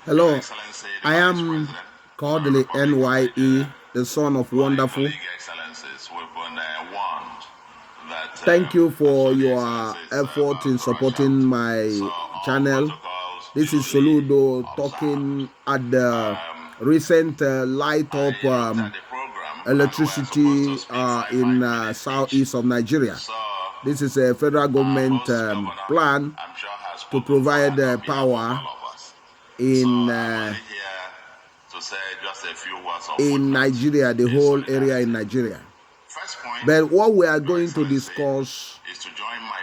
Hello, I am Kodili-nye, the son of wonderful. Thank you for your effort in supporting my channel. This is Soludo talking at the recent light up electricity in southeast of Nigeria. This is a federal government plan to provide power in Nigeria, the whole area in Nigeria. But what we are going to discuss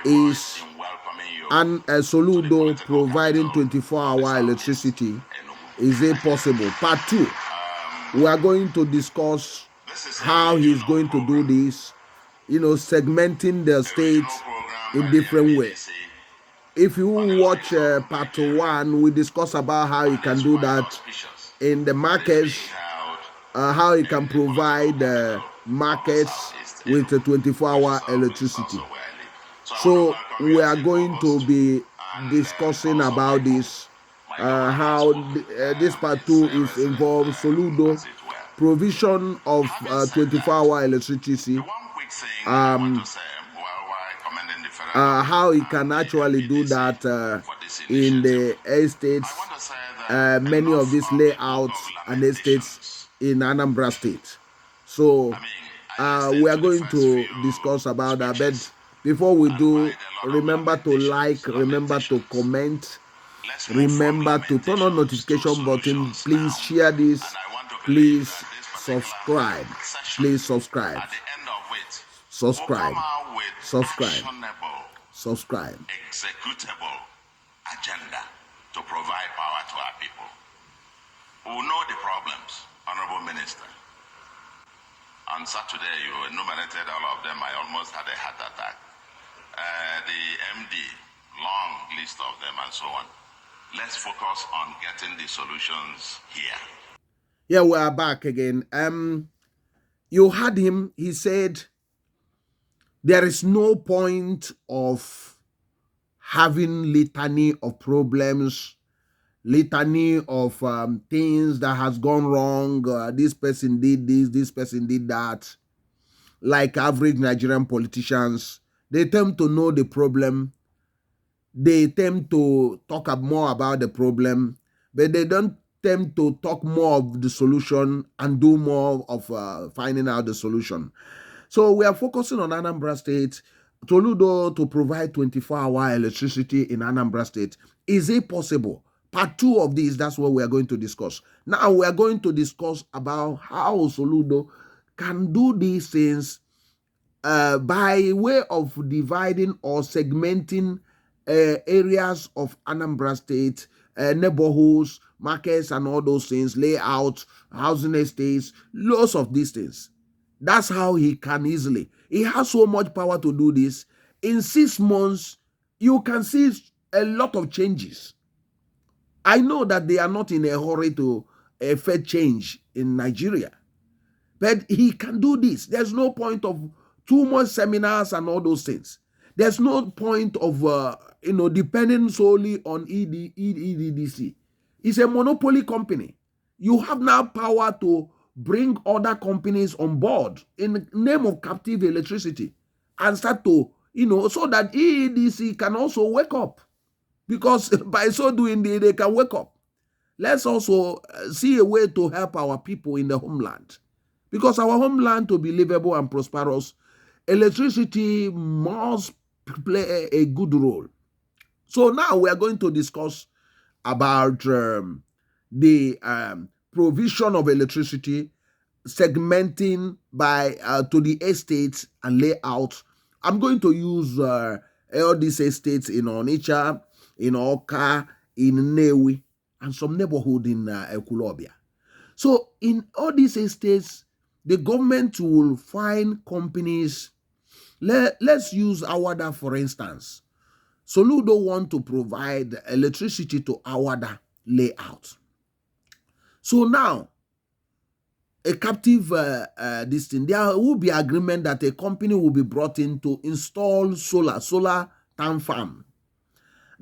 is Soludo providing 24-hour electricity. Is it possible? Part 2. We are going to discuss how he's going to do this, segmenting the states in different ways. If you watch part 1, we discuss about how he can do that in the markets, how he can provide markets with 24-hour electricity. So we are going to be discussing about this, how this part 2 is involved Soludo provision of 24-hour electricity, how he can actually do that in the estates, many of these layouts and estates in Anambra State. So we are going to discuss about that. But before we do, remember to like, remember to comment, remember to turn on notification button. Please share this. Please subscribe. Please subscribe. Subscribe. Subscribe. Subscribe. Executable agenda to provide power to our people. We know the problems, Honorable Minister. On Saturday, you enumerated all of them. I almost had a heart attack. The MD, long list of them and so on. Let's focus on getting the solutions here. Yeah, we are back again. You heard him. He said there is no point of having litany of problems, litany of things that has gone wrong. This person did this person did that. Like average Nigerian politicians, they tend to know the problem. They tend to talk more about the problem, but they don't tend to talk more of the solution and do more of finding out the solution. So we are focusing on Anambra State. Soludo to provide 24-hour electricity in Anambra State. Is it possible? Part 2 of this, that's what we are going to discuss. Now we are going to discuss about how Soludo can do these things by way of dividing or segmenting areas of Anambra State, neighborhoods, markets, and all those things, layout, housing estates, lots of these things. That's how he can easily. He has so much power to do this. In 6 months, you can see a lot of changes. I know that they are not in a hurry to effect change in Nigeria, but he can do this. There's no point of too much seminars and all those things. There's no point of depending solely on EDDC. It's a monopoly company. You have now power to bring other companies on board in the name of captive electricity and start to, so that EDDC can also wake up. Because by so doing, they can wake up. Let's also see a way to help our people in the homeland. Because our homeland to be livable and prosperous, electricity must play a good role. So now we are going to discuss about the provision of electricity, segmenting by to the estates and layout. I'm going to use all these estates in Onitsha, in Oka, in Newi, and some neighborhood in Ekulobia. So in all these estates, the government will find companies. Let's use Awada for instance. Soludo want to provide electricity to Awada layout. So now, a captive this thing, there will be agreement that a company will be brought in to install solar town farm.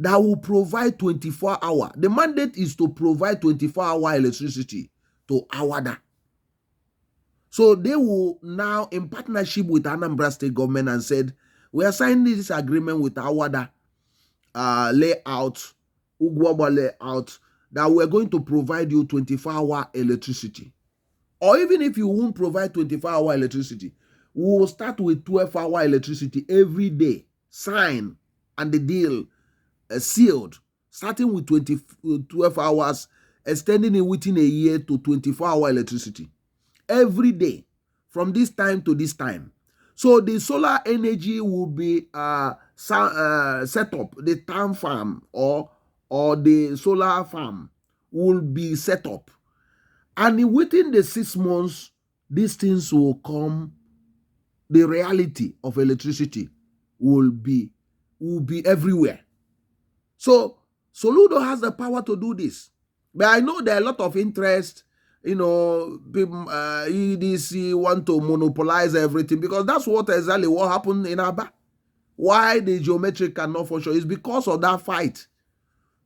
that will provide 24-hour. The mandate is to provide 24-hour electricity to Awada. So they will now, in partnership with Anambra State government, and said, we are signing this agreement with Awada layout, Ugwaba layout, that we're going to provide you 24-hour electricity. Or even if you won't provide 24-hour electricity, we will start with 12-hour electricity every day. Sign and the deal sealed, starting with 12 hours, extending it within a year to 24-hour electricity every day from this time to this time. So the solar energy will be set up. The town farm or the solar farm will be set up, and within the 6 months, these things will come. The reality of electricity will be everywhere. So Soludo has the power to do this. But I know there are a lot of interest, people, EDC want to monopolize everything, because that's exactly what happened in Aba. Why the geometric cannot function is because of that fight.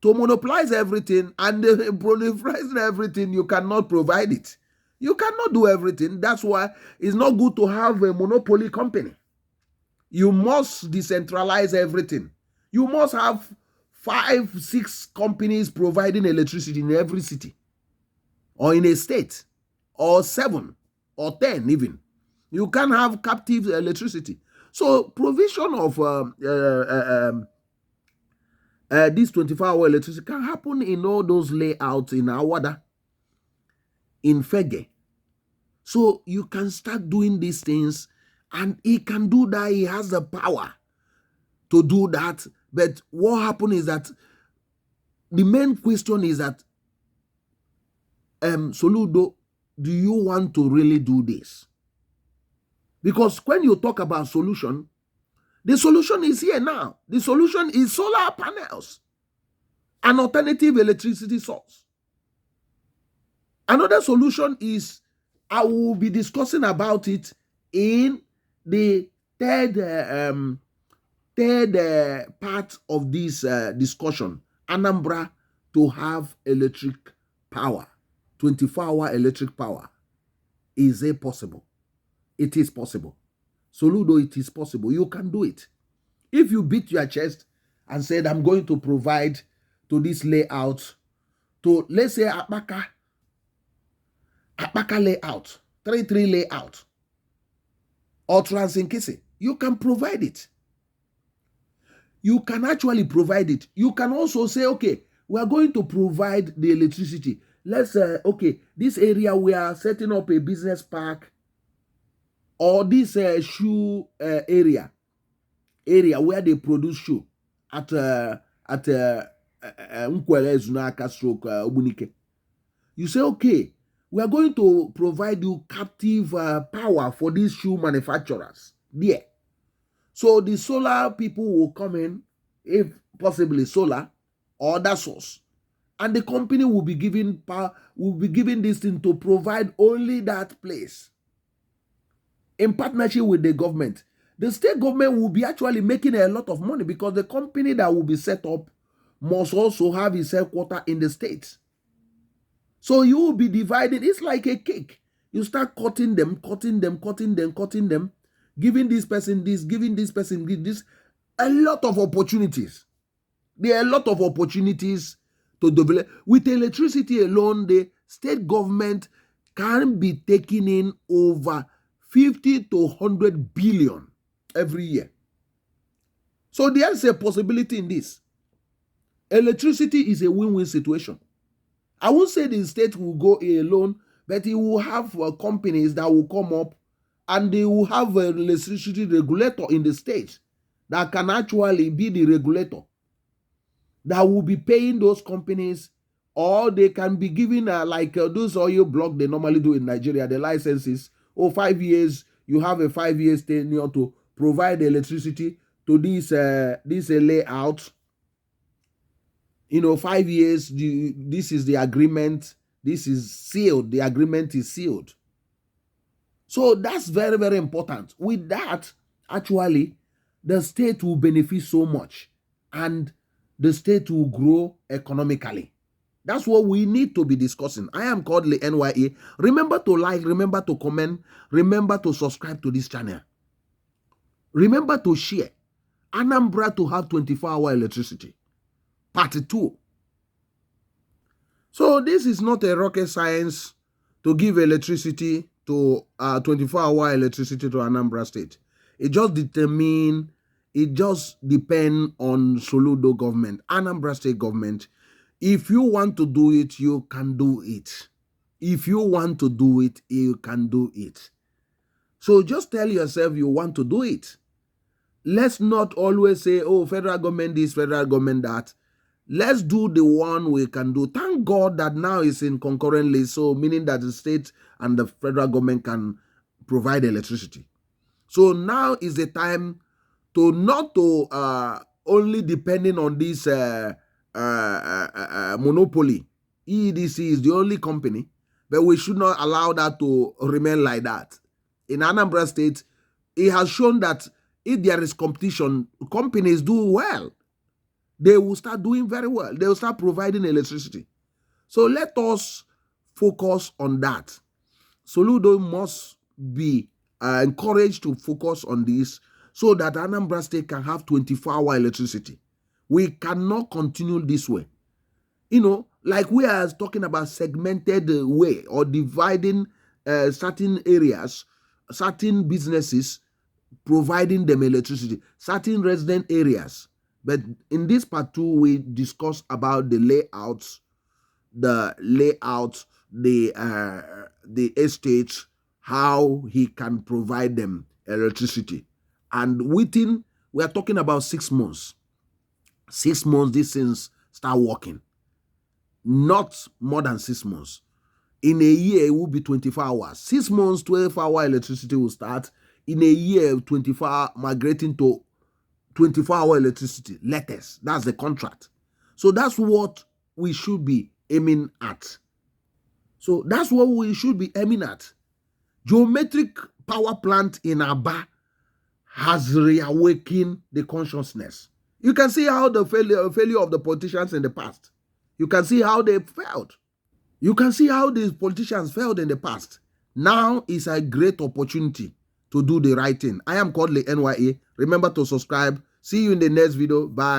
To monopolize everything and proliferate everything, you cannot provide it. You cannot do everything. That's why it's not good to have a monopoly company. You must decentralize everything. You must have 5, 6 companies providing electricity in every city, or in a state, or 7 or 10 even. You can't have captive electricity. So provision of this 24-hour electricity can happen in all those layouts in Awada, in Fege. So you can start doing these things, and he can do that. He has the power to do that. But what happened is that the main question is that, Soludo, do you want to really do this? Because when you talk about solution, the solution is here now. The solution is solar panels, an alternative electricity source. Another solution is, I will be discussing about it in the third part of this discussion. Anambra to have electric power, 24-hour electric power. Is it possible? It is possible. Soludo, it is possible. You can do it. If you beat your chest and said, I'm going to provide to this layout, to, let's say, Apaka layout, 3-3 layout, or Transinkisi, you can provide it. You can actually provide it. You can also say, okay, we are going to provide the electricity. Let's okay, this area we are setting up a business park, or this shoe area where they produce shoe at Nkwele Zunaka stroke Obunike. You say, okay, we are going to provide you captive power for these shoe manufacturers there. So the solar people will come in, if possibly solar or other source, and the company will be given power, will be given this thing to provide only that place in partnership with the government. The state government will be actually making a lot of money, because the company that will be set up must also have its headquarters in the states. So you will be dividing. It's like a cake. You start cutting them, giving this person this, giving this person this. A lot of opportunities. There are a lot of opportunities to develop. With electricity alone, the state government can be taking in over 50 to 100 billion every year. So there's a possibility in this. Electricity is a win-win situation. I won't say the state will go alone, but it will have companies that will come up, and they will have an electricity regulator in the state that can actually be the regulator that will be paying those companies, or they can be given like those oil block they normally do in Nigeria, the licenses. 5 years, you have a 5 years tenure to provide electricity to this layout. 5 years, this is the agreement. This is sealed. The agreement is sealed. So that's very, very important. With that, actually, the state will benefit so much. And the state will grow economically. That's what we need to be discussing. I am Kodili-nye. Remember to like, remember to comment, remember to subscribe to this channel. Remember to share. Anambra to have 24-hour electricity. Part 2. So this is not a rocket science to give electricity to 24-hour electricity to Anambra State. It just depends on Soludo government, Anambra State government. If you want to do it, you can do it. If you want to do it, you can do it. So just tell yourself you want to do it. Let's not always say, oh, federal government this, federal government that. Let's do the one we can do. Thank God that now it's in concurrently, so meaning that the state and the federal government can provide electricity. So now is the time to not to only depending on this monopoly. EEDC is the only company, but we should not allow that to remain like that. In Anambra State, it has shown that if there is competition, companies do well. They will start doing very well. They will start providing electricity. So let us focus on that. Soludo must be encouraged to focus on this so that Anambra State can have 24-hour electricity. We cannot continue this way. You know, like we are talking about segmented way or dividing certain areas, certain businesses, providing them electricity, certain resident areas. But in this part 2, we discuss about the layouts, the estates, how he can provide them electricity. And within, we are talking about 6 months. 6 months, these things start working. Not more than 6 months. In a year, it will be 24 hours. 6 months, 12-hour electricity will start. In a year, 24 migrating to 24-hour electricity. Latest. That's the contract. So that's what we should be aiming at. So that's what we should be aiming at. Geometric power plant in Aba has reawakened the consciousness. You can see how the failure of the politicians in the past. You can see how they failed. You can see how these politicians failed in the past. Now is a great opportunity to do the right thing. I am Kodili-nye. Remember to subscribe. See you in the next video. Bye.